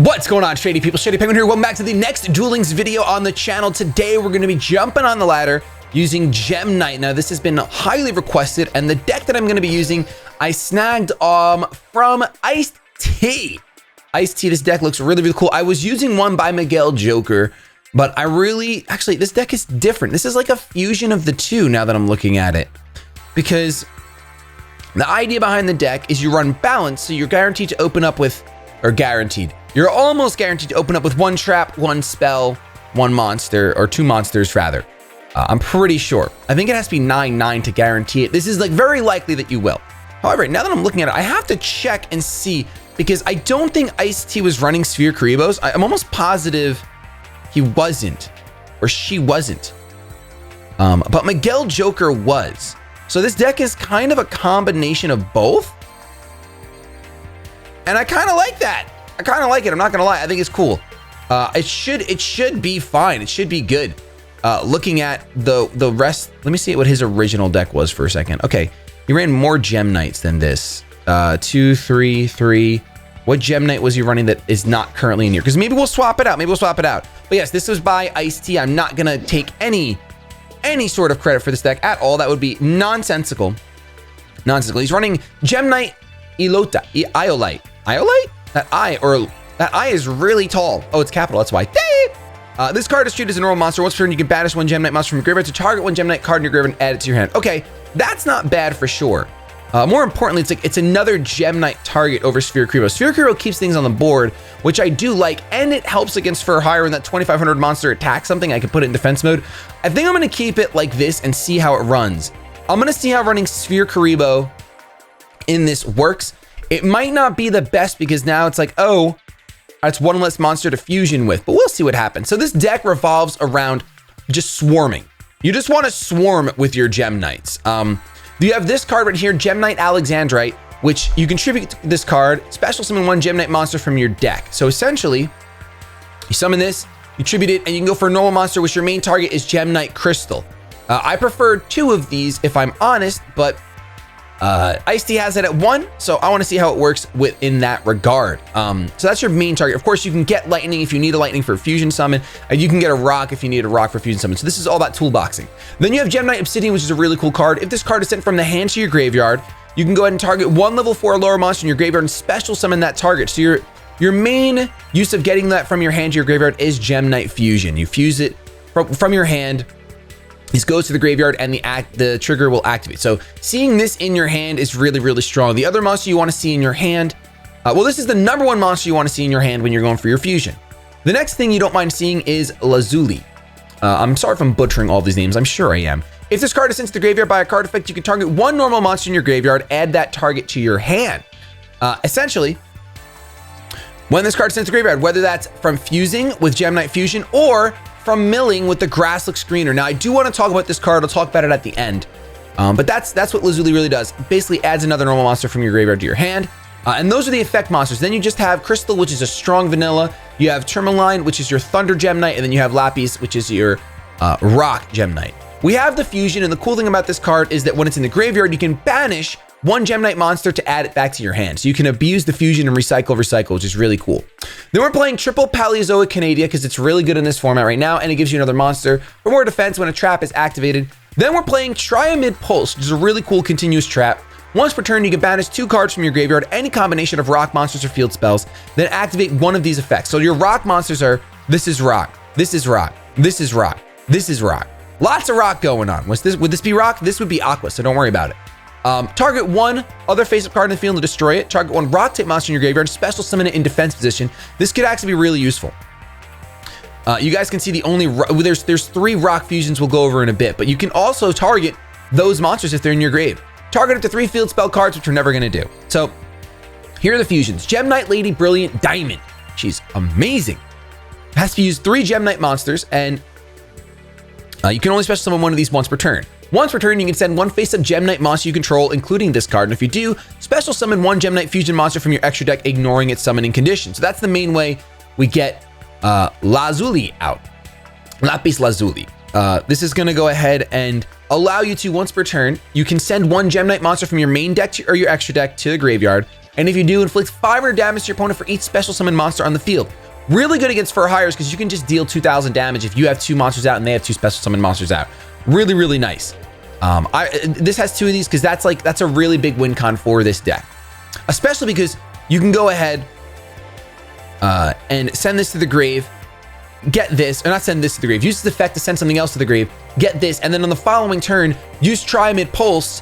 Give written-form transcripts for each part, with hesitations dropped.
What's going on, Shady people? ShadyPenguinn here. Welcome back to the next Duel Links video on the channel. Today, we're going to be jumping on the ladder using Gem Knight. Now, this has been highly requested, and the deck that I'm going to be using, I snagged from Iced Tea. Iced Tea, this deck looks really, really cool. I was using one by Miguel Joker, but actually, this deck is different. This is like a fusion of the two now that I'm looking at it. Because the idea behind the deck is you run balance, so you're guaranteed to open up with, you're almost guaranteed to open up with one trap, one spell, one monster, or two monsters rather. I'm pretty sure. I think it has to be 9/9 to guarantee it. This is like very likely that you will. However, now that I'm looking at it, I have to check and see because I don't think Ice-T was running Sphere Karibos. I'm almost positive he wasn't, or she wasn't. But Miguel Joker was. So this deck is kind of a combination of both. And I kind of like that. I kind of like it. I'm not going to lie. I think it's cool. It should be fine. It should be good. Looking at the rest, let me see what his original deck was for a second. Okay. He ran more Gem Knights than this. 2, 3, 3. What Gem Knight was he running that is not currently in here? Because maybe we'll swap it out. But yes, this was by Ice-T. I'm not going to take any sort of credit for this deck at all. That would be nonsensical. He's running Gem Knight Iolite. Iolite? That I is really tall. Oh, it's capital. That's why. This card is treated as a normal monster. Once per turn, you can banish one Gem Knight monster from your graveyard to target one Gem Knight card in your graveyard and add it to your hand. Okay, that's not bad for sure. More importantly, it's another Gem Knight target over Sphere Karibos. Sphere Karibos keeps things on the board, which I do like, and it helps against for higher when that 2500 monster attacks something. I can put it in defense mode. I think I'm going to keep it like this and see how it runs. I'm going to see how running Sphere Karibos in this works. It might not be the best because now it's like, oh, it's one less monster to fusion with, but we'll see what happens. So this deck revolves around just swarming. You just want to swarm with your Gem Knights. You have this card right here, Gem Knight Alexandrite, which you contribute to this card, special summon one Gem Knight monster from your deck. So essentially, you summon this, you tribute it, and you can go for a normal monster, which your main target is Gem Knight Crystal. I prefer 2 of these if I'm honest, but Ice-T has it at 1, so I want to see how it works in that regard. So that's your main target. Of course, you can get lightning if you need a lightning for a fusion summon, and you can get a rock if you need a rock for fusion summon. So this is all about toolboxing. Then you have Gem Knight Obsidian, which is a really cool card. If this card is sent from the hand to your graveyard, you can go ahead and target one level 4 or lower monster in your graveyard and special summon that target. So your main use of getting that from your hand to your graveyard is Gem Knight Fusion. You fuse it from your hand. This goes to the graveyard and the trigger will activate. So seeing this in your hand is really, really strong. The other monster you want to see in your hand, well, this is the number 1 monster you want to see in your hand when you're going for your fusion. The next thing you don't mind seeing is Lazuli. I'm sorry if I'm butchering all these names. I'm sure I am. If this card is sent to the graveyard by a card effect, you can target one normal monster in your graveyard, add that target to your hand. Essentially, when this card is sent to the graveyard, whether that's from fusing with Gem Knight Fusion or from milling with the Grasslook Screener. Now, I do want to talk about this card. I'll talk about it at the end. But that's what Lazuli really does. Basically adds another normal monster from your graveyard to your hand. And those are the effect monsters. Then you just have Crystal, which is a strong vanilla. You have Tourmaline, which is your Thunder Gem Knight. And then you have Lapis, which is your Rock Gem Knight. We have the fusion. And the cool thing about this card is that when it's in the graveyard, you can banish one Gem Knight monster to add it back to your hand. So you can abuse the fusion and recycle, which is really cool. Then we're playing triple Paleozoic Canadia because it's really good in this format right now, and it gives you another monster for more defense when a trap is activated. Then we're playing Triamid Pulse, which is a really cool continuous trap. Once per turn, you can banish 2 cards from your graveyard, any combination of rock monsters or field spells, then activate one of these effects. So your rock monsters are, this is rock, this is rock, this is rock, this is rock. Lots of rock going on. Would this be rock? This would be aqua, so don't worry about it. Target one other face-up card in the field to destroy it. Target one rock type monster in your graveyard. Special summon it in defense position. This could actually be really useful. You guys can see there's 3 rock fusions we'll go over in a bit, but you can also target those monsters if they're in your grave. Target up to 3 field spell cards, which we're never going to do. So here are the fusions. Gem Knight Lady Brilliant Diamond. She's amazing. Has to use 3 Gem Knight monsters, and you can only special summon one of these once per turn. Once per turn, you can send 1 face-up Gem Knight monster you control, including this card. And if you do, special summon 1 Gem Knight Fusion monster from your extra deck, ignoring its summoning condition. So that's the main way we get Lazuli out. Lapis Lazuli. This is going to go ahead and allow you to, once per turn, you can send 1 Gem Knight monster from your main deck or your extra deck to the graveyard. And if you do, inflict 500 damage to your opponent for each special summon monster on the field. Really good against for hires because you can just deal 2,000 damage if you have 2 monsters out and they have 2 special summon monsters out. Really, really nice. This has 2 of these because that's a really big win con for this deck. Especially because you can go ahead and send this to the grave, get this, or not send this to the grave, use this effect to send something else to the grave, get this, and then on the following turn, use Try Mid Pulse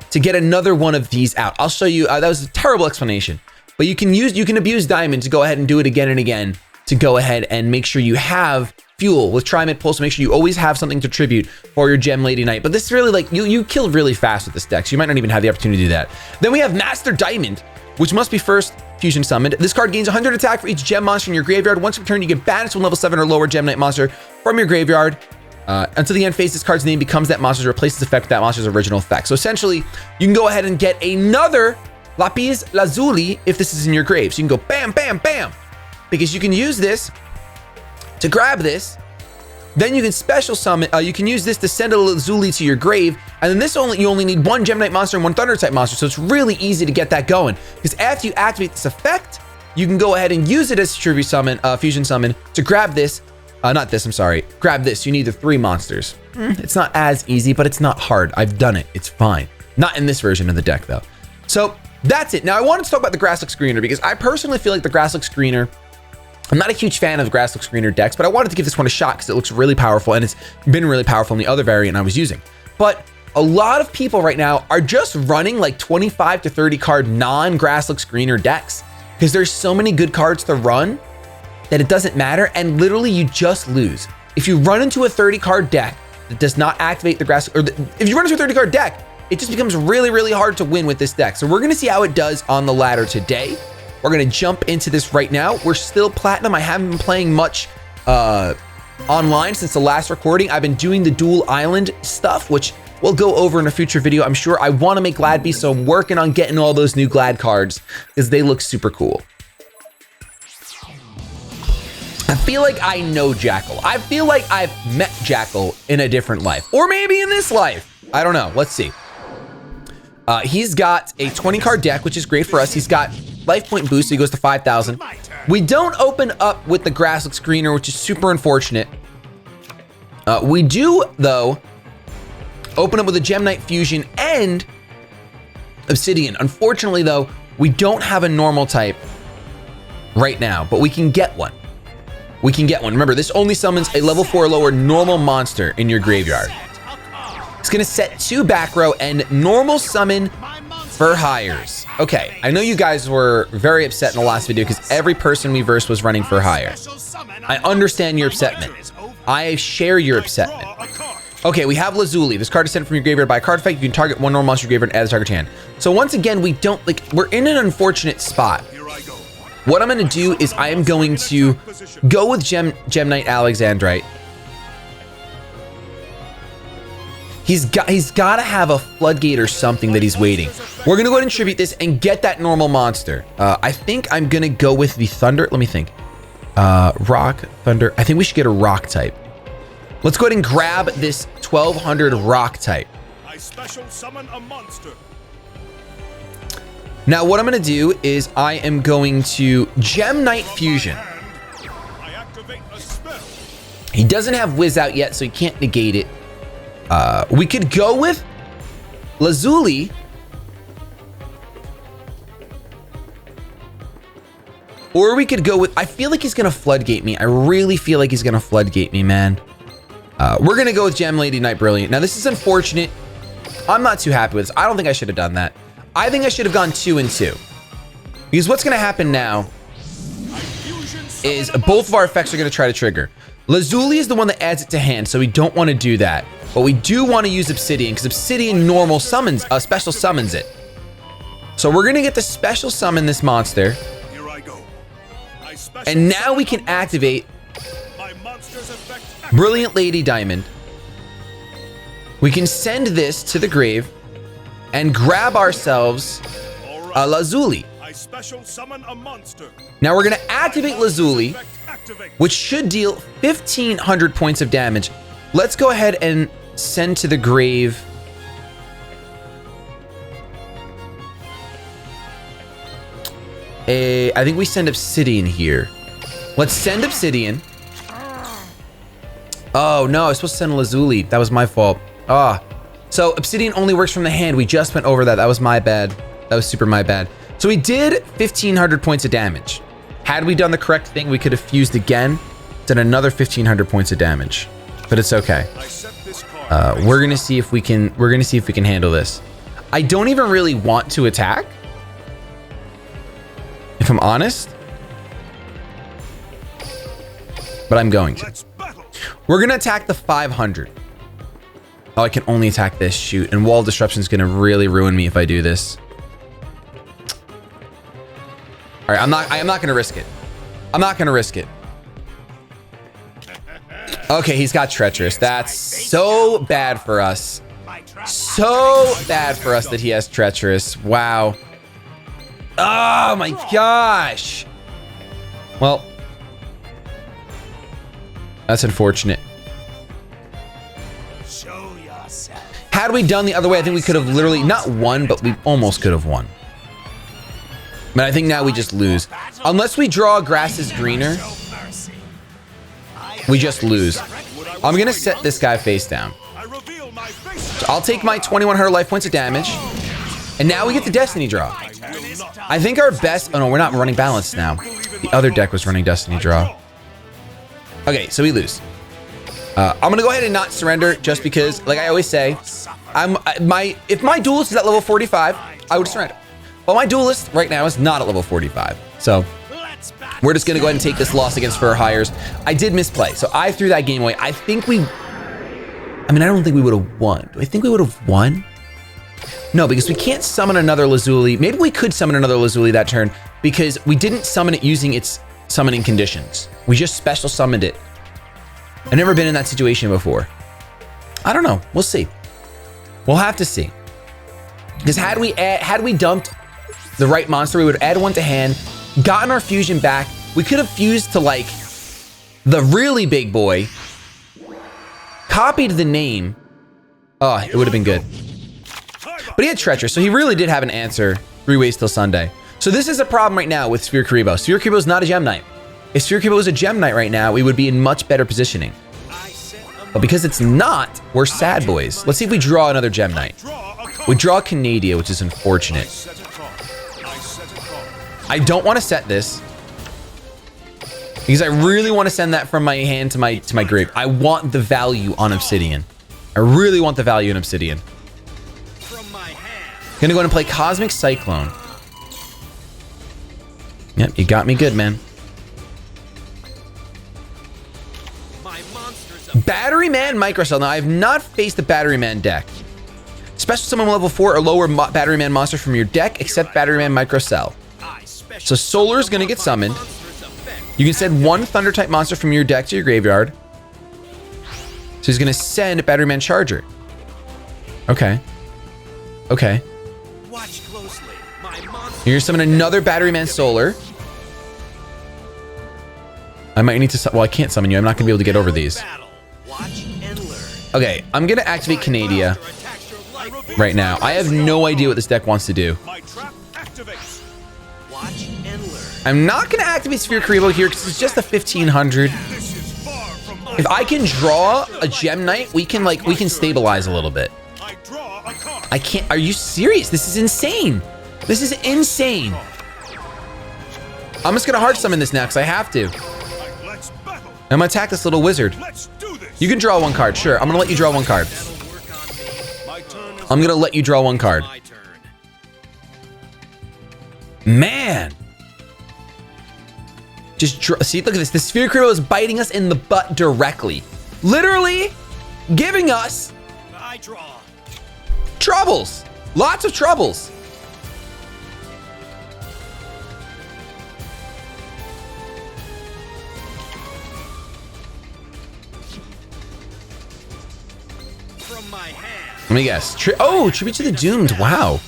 to get another one of these out. I'll show you, that was a terrible explanation, but you can abuse Diamond to go ahead and do it again and again to go ahead and make sure you have fuel with Try Mid Pulse to make sure you always have something to tribute for your Gem Lady Knight. But this is really like, you killed really fast with this deck, so you might not even have the opportunity to do that. Then we have Master Diamond, which must be first fusion summoned. This card gains 100 attack for each gem monster in your graveyard. Once per turn, you get banished one level 7 or lower Gem Knight monster from your graveyard. Until the end phase, this card's name becomes that monster's replaces effect with that monster's original effect. So essentially, you can go ahead and get another Lapis Lazuli if this is in your grave. So you can go bam, bam, bam, because you can use this to grab this. Then you can special summon, you can use this to send a Lazuli to your grave, and then this you only need 1 Gem Knight monster and 1 Thunder type monster, so it's really easy to get that going. Because after you activate this effect, you can go ahead and use it as a tribute summon, fusion summon, to grab this, not this, I'm sorry, grab this. You need the 3 monsters. It's not as easy, but it's not hard. I've done it, it's fine. Not in this version of the deck though. So that's it. Now I wanted to talk about the Grasslook Screener because I personally feel like the Grasslook Screener, I'm not a huge fan of Grasslook Screener decks, but I wanted to give this one a shot because it looks really powerful and it's been really powerful in the other variant I was using. But a lot of people right now are just running like 25 to 30 card non-Grasslook Screener decks because there's so many good cards to run that it doesn't matter, and literally you just lose. If you run into a 30 card deck that does not activate the Grasslook, if you run into a 30 card deck, it just becomes really, really hard to win with this deck. So we're gonna see how it does on the ladder today. We're gonna jump into this right now. We're still platinum. I haven't been playing much online since the last recording. I've been doing the Duel Island stuff, which we'll go over in a future video, I'm sure. I wanna make Glad Beast, so I'm working on getting all those new Glad cards because they look super cool. I feel like I know Jackal. I feel like I've met Jackal in a different life, or maybe in this life. I don't know, let's see. He's got a 20 card deck, which is great for us. He's got life point boost, so he goes to 5,000. We don't open up with the Grasslook Screener, which is super unfortunate. We do, though, open up with a Gem Knight Fusion and Obsidian. Unfortunately, though, we don't have a normal type right now, but we can get one. We can get one. Remember, this only summons a level 4 or lower normal monster in your graveyard. It's gonna set 2 back row and normal summon for hires. Okay, I know you guys were very upset in the last video because every person we versed was running for hire. I understand your upsetment. I share your upsetment. Okay, we have Lazuli. This card is sent from your graveyard by a card effect. You can target 1 normal monster in your graveyard and add the target to hand. So once again, we don't, like, we're in an unfortunate spot. What I'm gonna do is I am going to go with Gem Knight Alexandrite. He's got to have a floodgate or something that he's waiting. We're gonna go ahead and tribute this and get that normal monster. I think I'm gonna go with the Thunder. Let me think. Rock, Thunder. I think we should get a Rock type. Let's go ahead and grab this 1200 Rock type. I special summon a monster. Now what I'm gonna do is I am going to Gem Knight Fusion. He doesn't have Wiz out yet, so he can't negate it. We could go with Lazuli. Or we could go with, I feel like he's gonna floodgate me. I really feel like he's gonna floodgate me, man. We're gonna go with Gem Lady Knight Brilliant. Now this is unfortunate. I'm not too happy with this. I don't think I should have done that. I think I should have gone 2 and 2. Because what's gonna happen now is both of our effects are gonna try to trigger. Lazuli is the one that adds it to hand, so we don't want to do that. But we do want to use Obsidian, because Obsidian normal summons, special summons it. So we're gonna get the special summon this monster. Here I go. And now we can activate Brilliant Lady Diamond. We can send this to the grave and grab ourselves a Lazuli. Now we're gonna activate Lazuli, which should deal 1,500 points of damage. Let's go ahead and send to the grave I think we send Obsidian here. Let's send Obsidian. Oh, no, I was supposed to send Lazuli. That was my fault. Ah. So Obsidian only works from the hand. We just went over that. That was my bad. That was super my bad. So we did 1,500 points of damage. Had we done the correct thing, we could have fused again, done another 1,500 points of damage. But it's okay. We're gonna see if we can. We're gonna see if we can handle this. I don't even really want to attack, if I'm honest. But I'm going to. We're gonna attack the 500. Oh, I can only attack this. Shoot, and wall disruption is gonna really ruin me if I do this. All right, I'm not gonna risk it. I'm not gonna risk it. Okay, he's got treacherous. That's so bad for us. So bad for us that he has treacherous. Wow. Oh my gosh. Well, that's unfortunate. Had we done the other way, I think we could have literally not won, but we almost could have won. But I think now we just lose. Unless we draw grass is greener, we just lose. I'm gonna set this guy face down. So I'll take my 2,100 life points of damage. And now we get the Destiny draw. I think our best, oh no, we're not running balance now. The other deck was running Destiny draw. Okay, so we lose. I'm gonna go ahead and not surrender just because, like I always say, if my duelist is at level 45, I would surrender. But my duelist right now is not at level 45. So we're just gonna go ahead and take this loss against For Hires. I did misplay, so I threw that game away. I don't think we would have won. Do I think we would have won? No, because we can't summon another Lazuli. Maybe we could summon another Lazuli that turn because we didn't summon it using its summoning conditions. We just special summoned it. I've never been in that situation before. I don't know. We'll see. We'll have to see. Because had we dumped the right monster, we would add one to hand, gotten our fusion back. We could have fused to like the really big boy, copied the name. Oh, it would have been good. But he had treacherous, so he really did have an answer 3 ways till Sunday. So this is a problem right now with Sphere Kuriboh. Sphere Kuriboh is not a Gem Knight. If Sphere Kuriboh was a Gem Knight right now, we would be in much better positioning. But because it's not, we're sad boys. Let's see if we draw another Gem Knight. We draw Canada, which is unfortunate. I don't want to set this because I really want to send that from my hand to my grave. I want the value on Obsidian. I really want the value in Obsidian. Gonna go ahead and play Cosmic Cyclone. Yep, you got me good, man. Battery Man Microcell. Now, I have not faced the Battery Man deck. Special summon level 4 or lower Battery Man monster from your deck, except Battery Man Microcell. So Solar is gonna get summoned. You can send one Thunder type monster from your deck to your graveyard. So he's gonna send Battery Man Charger. Okay. Okay. Watch closely. You're gonna summon another Battery Man Solar. I might need to, well, I can't summon you. I'm not gonna be able to get over these. Okay, I'm gonna activate Canada right now. I have no idea what this deck wants to do. I'm not gonna activate Sphere Kuriboh here because it's just a 1,500. If I can draw a Gem Knight, we can stabilize a little bit. I can't. Are you serious? This is insane. This is insane. I'm just gonna hard summon this now because I have to. I'm gonna attack this little wizard. You can draw one card, sure. I'm gonna let you draw one card. I'm gonna let you draw one card. Man. Just draw. See, look at this. The Sphere Kuriboh is biting us in the butt directly. Literally giving us troubles. Lots of troubles. Let me guess. Tribute to the Doomed. Wow.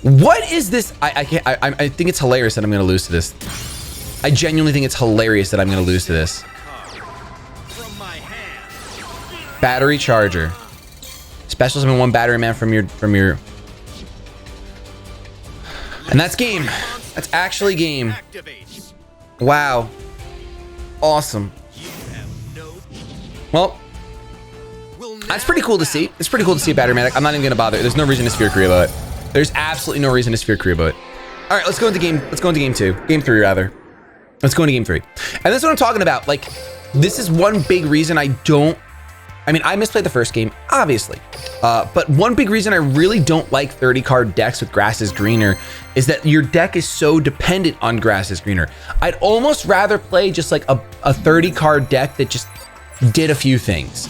What is this? I think it's hilarious that I'm gonna lose to this. I genuinely think it's hilarious that I'm gonna lose to this. Battery Charger. Special summon one Battery Man from your. And that's game. That's actually game. Wow. Awesome. Well, that's pretty cool to see. It's pretty cool to see a battery medic. I'm not even gonna bother. There's no reason to Sphere Career about it. There's absolutely no reason to Sphere Career about it. All right, let's go into game. Let's go into game 2. Game 3 rather. Let's go into game 3. And this is what I'm talking about. Like, this is one big reason I mean, I misplayed the first game, obviously. But one big reason I really don't like 30 card decks with Grass is Greener is that your deck is so dependent on Grass is Greener. I'd almost rather play just like a 30 card deck that just did a few things.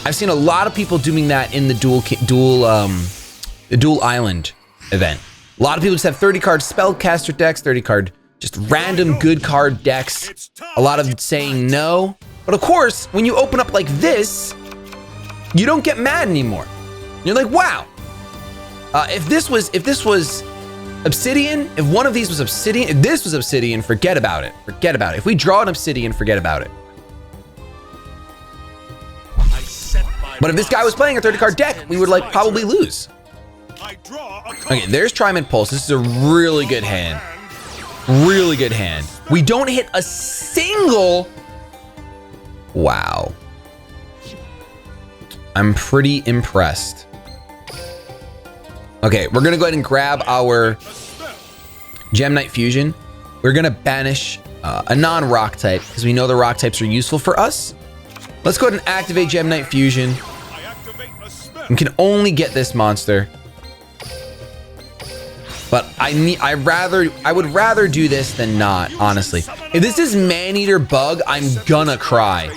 I've seen a lot of people doing that in the Dual Island event. A lot of people just have 30 card spellcaster decks, 30 card just random good card decks. A lot of them saying no. But of course, when you open up like this, you don't get mad anymore. You're like, wow. If this was Obsidian, if one of these was Obsidian, if this was Obsidian, forget about it. Forget about it. If we draw an Obsidian, forget about it. But if this guy was playing a 30 card deck, we would like probably lose. Okay, there's Trimid Pulse. This is a really good hand. Really good hand. We don't hit a single. Wow. I'm pretty impressed. Okay, we're gonna go ahead and grab our Gemini Fusion. We're gonna banish a non-rock type because we know the rock types are useful for us. Let's go ahead and activate Gemini Fusion. We can only get this monster. But I would rather do this than not, honestly. If this is Maneater Bug, I'm gonna cry.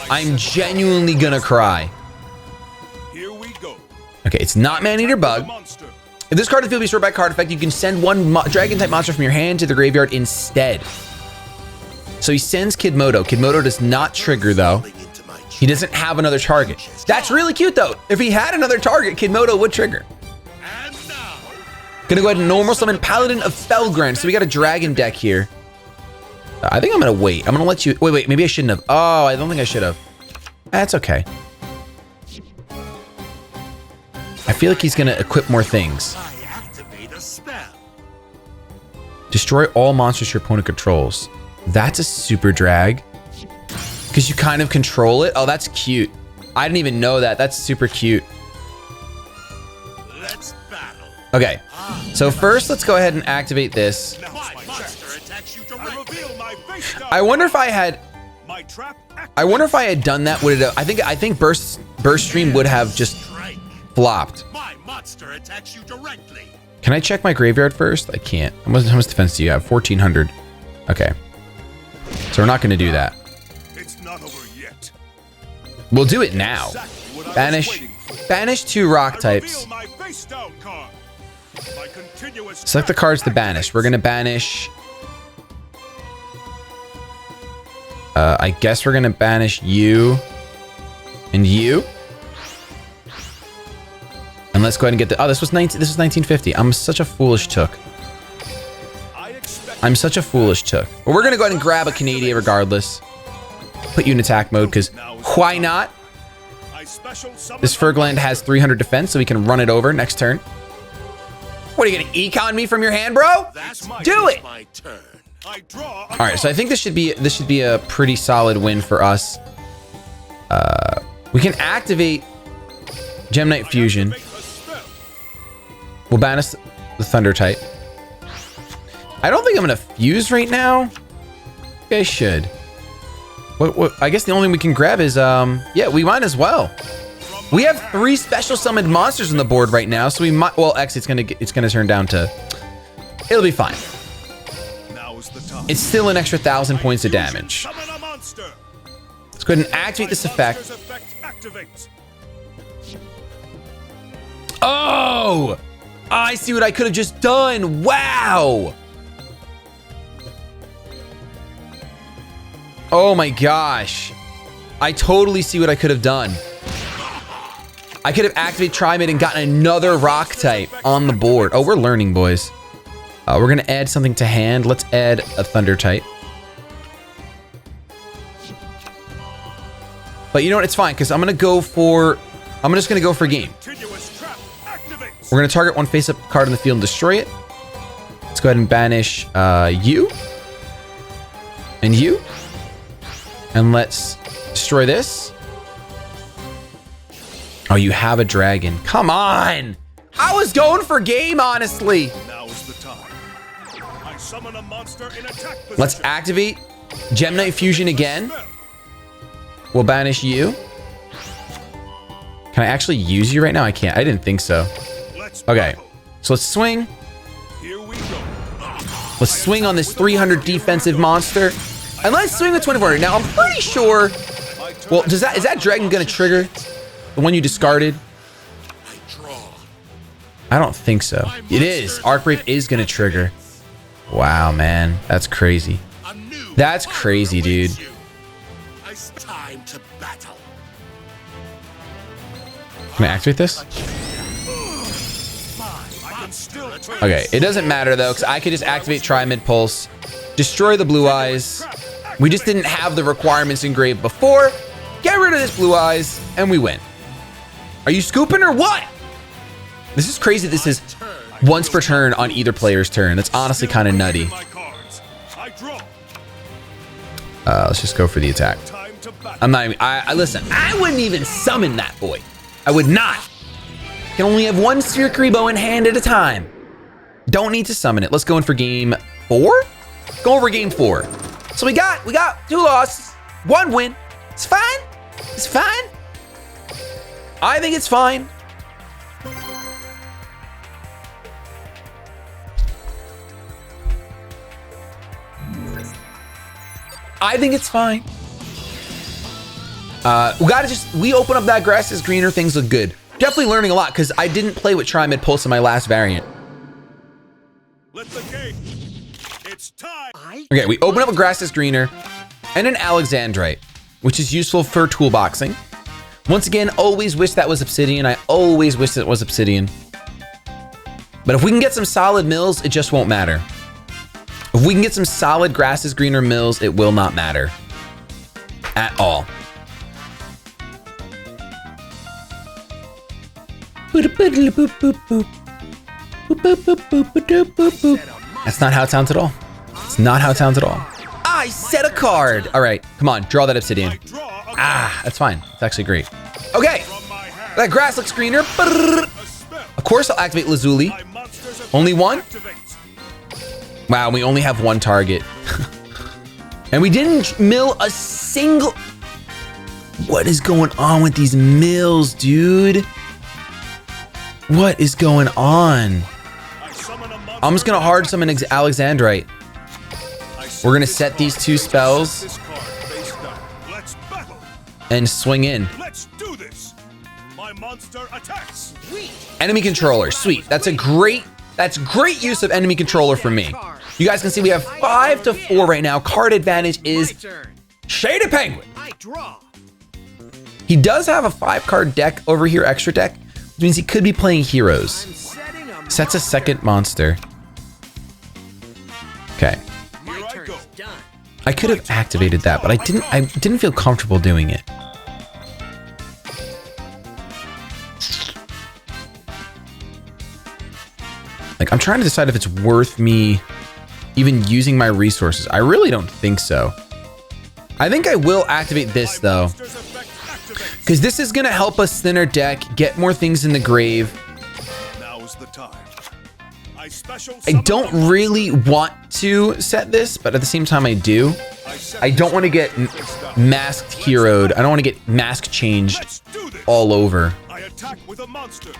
I'm genuinely gonna cry. Okay, it's not Maneater Bug. If this card is field be stored by card effect, you can send one dragon type monster from your hand to the graveyard instead. So he sends Kidmodo. Kidmodo does not trigger though. He doesn't have another target. That's really cute though. If he had another target, Kidmodo would trigger. Gonna go ahead and normal summon Paladin of Felgrand. So we got a dragon deck here. I think I'm gonna wait. I'm gonna let you, wait, maybe I shouldn't have. Oh, I don't think I should have. That's okay. I feel like he's gonna equip more things. Destroy all monsters your opponent controls. That's a super drag. Because you kind of control it. Oh, that's cute. I didn't even know that. That's super cute. Okay, so first let's go ahead and activate this. I wonder if I had done that, would it? I think Burst Stream would have just flopped. Can I check my graveyard first? I can't. How much defense do you have? 1400. Okay. So we're not going to do that. We'll do it now. Banish 2 rock types. Select the cards to banish. We're going to banish. I guess we're going to banish you and you. And let's go ahead and get the, oh, this was 1950. I'm such a foolish took. I'm such a foolish took. But we're going to go ahead and grab a Canadian regardless. Put you in attack mode because why not? This Fergland has 300 defense, so we can run it over next turn. What, are you going to econ me from your hand, bro? Do it. All right, so I think this should be a pretty solid win for us. We can activate Gemini Fusion. We'll banish the Thunder type. I don't think I'm gonna fuse right now. Okay, I should. What? I guess the only thing we can grab is yeah, we might as well. We have 3 special summoned monsters on the board right now, so we might. Well, actually, it's gonna turn down to. It'll be fine. It's still an extra 1,000 points of damage. Let's go ahead and activate this effect. Oh! I see what I could have just done. Wow. Oh my gosh. I totally see what I could have done. I could have activated Trimid and gotten another rock type on the board. Oh, we're learning, boys. We're going to add something to hand. Let's add a Thunder type. But you know what? It's fine because I'm just going to go for game. We're going to target one face-up card in the field and destroy it. Let's Let's go ahead and banish you. And you. And let's destroy this. Oh, you have a dragon. Come on. I was going for game, honestly. Now is the time. I summon a monster in attack position. Let's activate Gemini Fusion again. We'll banish you. Can I actually use you right now? I can't. I didn't think so. Okay. So let's swing. Here we go. Let's swing on this 300 defensive monster. And let's swing with 2400. Now, I'm pretty sure... Well, is that dragon going to trigger? The one you discarded? I don't think so. It is. Archbrave is going to trigger. Wow, man. That's crazy. That's crazy, dude. Can I activate this? Okay, it doesn't matter though, because I could just activate Tri-Mid Pulse, destroy the blue eyes. We just didn't have the requirements engraved before. Get rid of this blue eyes, and we win. Are you scooping or what? This is crazy. This is once per turn on either player's turn. That's honestly kind of nutty. Let's just go for the attack. I'm not even, listen, I wouldn't even summon that boy. I would not. Can only have one Sphere Karibo in hand at a time. Don't need to summon it. Let's go in for game 4. Go over game 4. So we got 2 losses, 1 win. It's fine. It's fine. I think it's fine. I think it's fine. We open up that grass is greener, things look good. Definitely learning a lot because I didn't play with Tri-Mid Pulse in my last variant. Let the game. It's time. Okay, we open up a grass is greener and an Alexandrite, which is useful for toolboxing. Once again, always wish that was obsidian. I always wish that it was obsidian. But if we can get some solid mills, it just won't matter. If we can get some solid grass is greener mills, it will not matter at all. That's not how it sounds at all. It's not how it sounds at all. I set a card. All right, come on, draw that obsidian. That's fine. It's actually great. Okay, that grass looks greener. Of course, I'll activate Lazuli. Only one? Wow, we only have one target. And we didn't mill a single... What is going on with these mills, dude? What is going on? I'm just gonna hard summon Alexandrite. We're gonna set these 2 spells and swing in. Let's do this. My monster attacks. Enemy controller, sweet. That's great use of enemy controller for me. You guys can see we have 5-4 right now. Card advantage is ShadyPenguinn. He does have a 5-card deck over here, extra deck, which means he could be playing heroes. Sets a second monster. Okay. I could have activated that, but I didn't feel comfortable doing it. Like, I'm trying to decide if it's worth me even using my resources. I really don't think so. I think I will activate this though, because this is gonna help us thin our deck, get more things in the grave. Now is the time. I don't really want to set this, but at the same time I do. I don't want to get masked heroed. I don't want to get mask changed all over. I attack with a monster.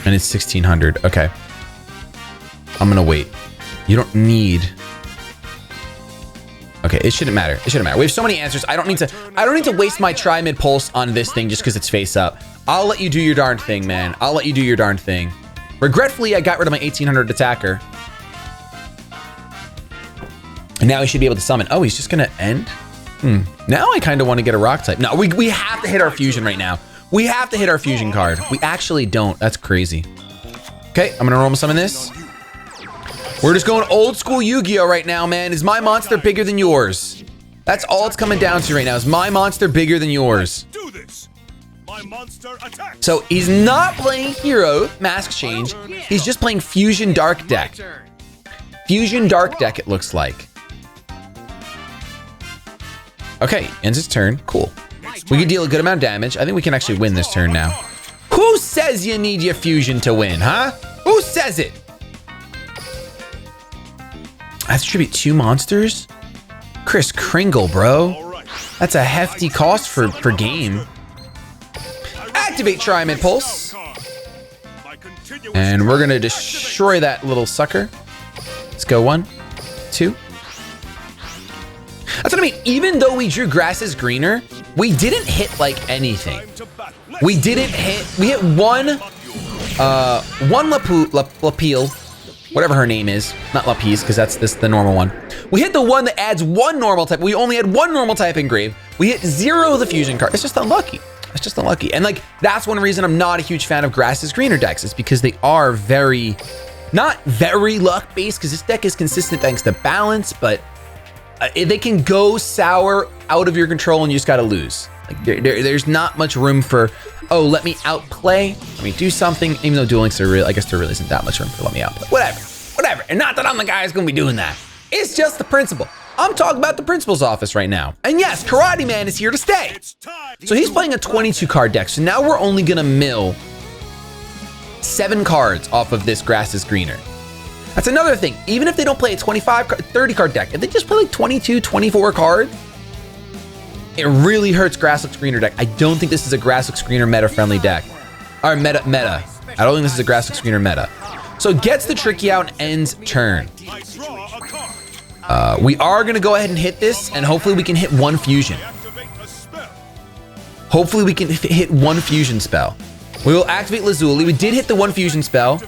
And it's 1600. Okay. I'm gonna wait. You don't need. Okay, it shouldn't matter. It shouldn't matter. We have so many answers. I don't need to waste my Tri-Mid Pulse on this thing just because it's face up. I'll let you do your darn thing, man. I'll let you do your darn thing. Regretfully, I got rid of my 1800 attacker. And now he should be able to summon. Oh, he's just gonna end? Now I kind of want to get a rock type. No, we have to hit our fusion right now. We have to hit our fusion card. We actually don't. That's crazy. Okay, I'm gonna normal summon this. We're just going old school Yu-Gi-Oh right now, man. Is my monster bigger than yours? That's all it's coming down to right now. Is my monster bigger than yours? Do this. My monster attacks. So he's not playing hero mask change. He's just playing fusion dark deck. Fusion Dark deck, it looks like. Okay, ends its turn. Cool. We can deal a good amount of damage. I think we can actually win this turn now. Who says you need your fusion to win, huh? Who says it? I have to tribute 2 monsters? Kris Kringle, bro. That's a hefty cost for game. Activate Tri Impulse. And we're gonna destroy that little sucker. Let's go 1, 2. That's what I mean. Even though we drew grass is greener, we didn't hit like anything. We didn't hit. We hit one Lapille, whatever her name is. Not Lapis, because that's the normal one. We hit the one that adds 1 normal type. We only had 1 normal type engraved. We hit 0 of the fusion card. It's just unlucky. It's just unlucky. And like, that's one reason I'm not a huge fan of grass is greener decks. It's because they are not very luck based, because this deck is consistent thanks to balance, but they can go sour out of your control and you just got to lose. Like there's not much room for, oh, let me outplay, let me do something. Even though Duel Links are real, I guess there really isn't that much room for let me outplay. Whatever. And not that I'm the guy who's gonna be doing that. It's just the principle. I'm talking about the principal's office right now. And yes, Karate Man is here to stay. So he's playing a 22 card deck. So now we're only gonna mill 7 cards off of this grass is greener. That's another thing. Even if they don't play a 25, 30 card deck, if they just play like 22, 24 cards, it really hurts grass looks greener deck. I don't think this is a grass looks greener meta friendly deck. Or meta. I don't think this is a grass looks greener meta. So it gets the tricky out and ends turn. We are gonna go ahead and hit this, and hopefully we can hit 1 fusion. Hopefully we can hit 1 fusion spell. We will activate Lazuli. We did hit the 1 fusion spell.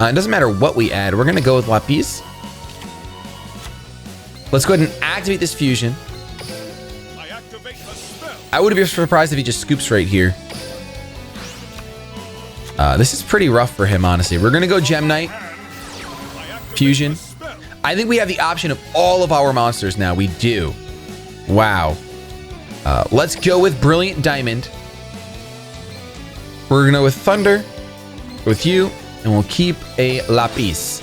It doesn't matter what we add. We're gonna go with Lapis. Let's go ahead and activate this fusion. I would be surprised if he just scoops right here. This is pretty rough for him, honestly. We're gonna go Gem Knight. Fusion. I think we have the option of all of our monsters now. We do. Wow. Let's go with Brilliant Diamond. We're gonna go with Thunder. With you. And we'll keep a Lapis.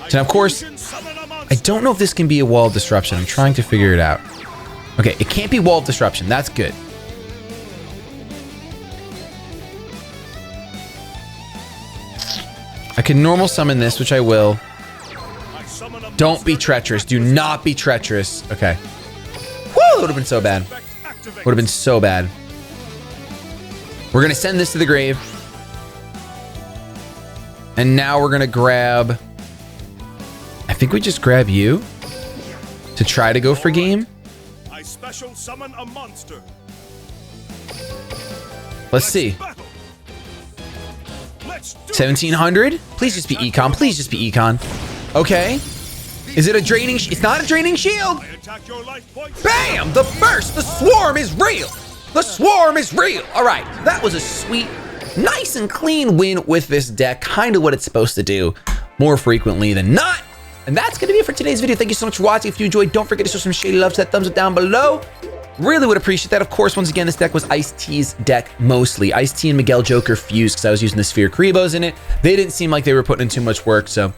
And of course, I don't know if this can be a Wall of Disruption. I'm trying to figure it out. Okay, it can't be Wall of Disruption. That's good. I can normal summon this, which I will. Don't be treacherous. Do not be treacherous. Okay. Woo! It would have been so bad. Would have been so bad. We're gonna send this to the grave. And now we're gonna grab, I think we just grab you to try to go for game. I special summon a monster. Let's see. 1700? Please just be Econ. Please just be Econ. Okay. Is it a draining? It's not a draining shield. Bam! The burst. The swarm is real. The swarm is real. All right. That was a sweet, nice and clean win with this deck. Kind of what it's supposed to do more frequently than not. And that's going to be it for today's video. Thank you so much for watching. If you enjoyed, don't forget to show some shady love. That thumbs up down below. Really would appreciate that. Of course, once again, this deck was Ice-T's deck mostly. Ice-T and Miguel Joker fused because I was using the Sphere Karibos in it. They didn't seem like they were putting in too much work. So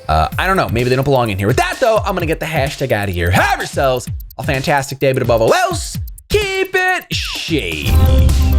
I don't know. Maybe they don't belong in here. With that, though, I'm going to get the hashtag out of here. Have yourselves a fantastic day, but above all else, keep it shady.